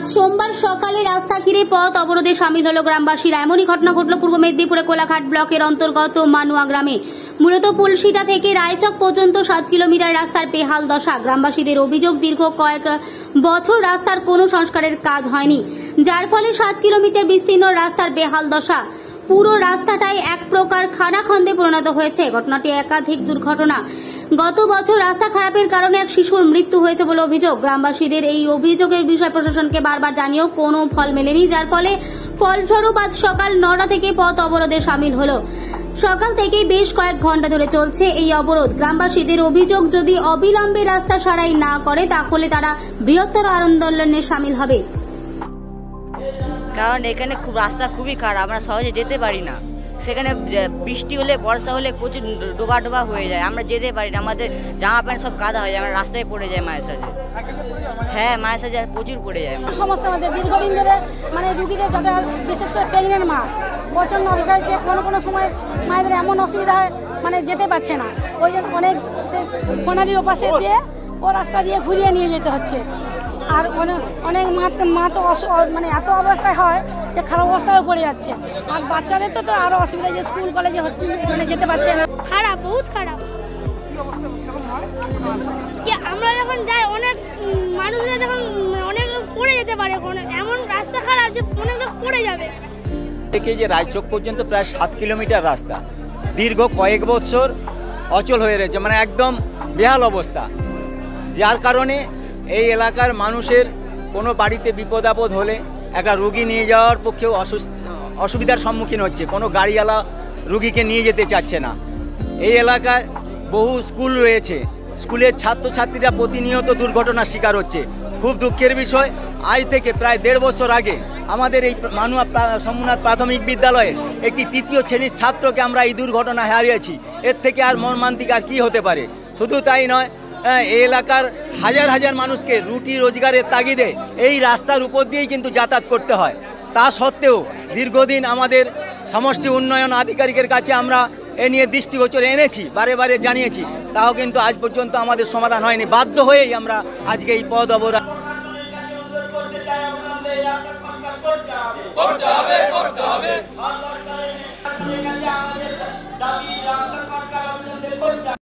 আজ সোমবার সকালে রাস্তা ঘিরে পথ অবরোধে সামিল হল গ্রামবাসীরা। এমনই ঘটনা ঘটল পূর্ব মেদিনীপুরে কোলাঘাট ব্লকের অন্তর্গত মানুয়া গ্রামে। মূলত পুলসিটা থেকে রায়চক পর্যন্ত 7 কিলোমিটার রাস্তার বেহাল দশা। গ্রামবাসীদের অভিযোগ, দীর্ঘ কয়েক বছর রাস্তার কোনো সংস্কারের কাজ হয়নি, যার ফলে 7 কিলোমিটার বিস্তীর্ণ রাস্তার বেহাল দশা। পুরো রাস্তাটাই এক প্রকার খানাখন্দে পরিণত হয়েছে। ঘটনাটি একাধিক দুর্ঘটনা। গত বছর রাস্তা খারাপের কারণে এক শিশুর মৃত্যু হয়েছে বলে অভিযোগ। গ্রামবাসীদের এই অভিযোগের বিষয়ে প্রশাসনকে বারবার জানিয়েও কোনো ফল মেলেনি, যার ফলস্বরূপ আজ সকাল 9টা থেকে পথ অবরোধে সামিল হলো। সকাল থেকে বেশ কয়েক ঘন্টা ধরে চলছে এই অবরোধ। গ্রামবাসীদের অভিযোগ, যদি অবিলম্বে রাস্তা সারাই না করে তাহলে তারা বৃহত্তর আন্দোলনে সামিল হবে। কারণ এখানে রাস্তা খুবই খারাপ, আমরা সহজে যেতে পারি না। সেখানে বৃষ্টি হলে, বর্ষা হলে প্রচুর ডোবা ডোবা হয়ে যায়, আমরা যেতে পারি না। আমাদের জামা প্যান্ট সব কাদা হয়ে যায়, আমরা রাস্তায় পড়ে যায় মায়ের সাথে। হ্যাঁ, মায়ের সাথে প্রচুর পড়ে যায়। সমস্যা আমাদের দীর্ঘদিন ধরে, মানে রুগীদের যাতে, বিশেষ করে প্রেগনেন্ট মা প্রচণ্ড অসুবিধা হচ্ছে। কোনো সময় মায়েদের এমন অসুবিধা হয় মানে যেতে পারছে না, ওই জন্য অনেক ফোনারির ওপাশে দিয়ে ও রাস্তা দিয়ে ঘুরিয়ে নিয়ে যেতে হচ্ছে। আর অনেক মা তো মানে এত অবস্থায় হয় যে খারাপ অবস্থায় পড়ে যাচ্ছে। আর বাচ্চাদের তো আরো অসুবিধা, যে স্কুল কলেজে মানে যেতে পারছে না। খারাপ, বহুত খারাপ। আমরা যখন যাই, অনেক মানুষরা যখন অনেক পড়ে যেতে পারে, এমন রাস্তা খারাপ যে অনেক লোক পড়ে যাবে। থেকে যে রায়চক পর্যন্ত প্রায় 7 কিলোমিটার রাস্তা দীর্ঘ কয়েক বছর অচল হয়ে রয়েছে, মানে একদম বেহাল অবস্থা। যার কারণে এই এলাকার মানুষের কোনো বাড়িতে বিপদ আপদ হলে একটা রুগী নিয়ে যাওয়ার পক্ষেও অসুবিধার সম্মুখীন হচ্ছে। কোনো গাড়িওয়ালা রুগীকে নিয়ে যেতে চাচ্ছে না। এই এলাকায় বহু স্কুল রয়েছে, স্কুলের ছাত্রছাত্রীরা প্রতিনিয়ত দুর্ঘটনার শিকার হচ্ছে। খুব দুঃখের বিষয়, আজ থেকে প্রায় 1.5 বছর আগে আমাদের এই মানুয়া সোমনাথ প্রাথমিক বিদ্যালয়ের একটি 3য় শ্রেণীর ছাত্রকে আমরা এই দুর্ঘটনা হারিয়েছি। এর থেকে আর মর্মান্তিক আর কী হতে পারে। শুধু তাই নয়, এই এলাকার হাজার হাজার মানুষকে রুটি রোজগারের তাগিদে এই রাস্তার উপর দিয়েই কিন্তু যাতায়াত করতে হয়। তা সত্ত্বেও দীর্ঘদিন আমাদের সমষ্টি উন্নয়ন আধিকারিকের কাছে আমরা এ নিয়ে দৃষ্টিগোচরে এনেছি, বারে বারে জানিয়েছি, তাও কিন্তু আজ পর্যন্ত আমাদের সমাধান হয়নি। বাধ্য হয়েই আমরা আজকে এই পথ অবরোধ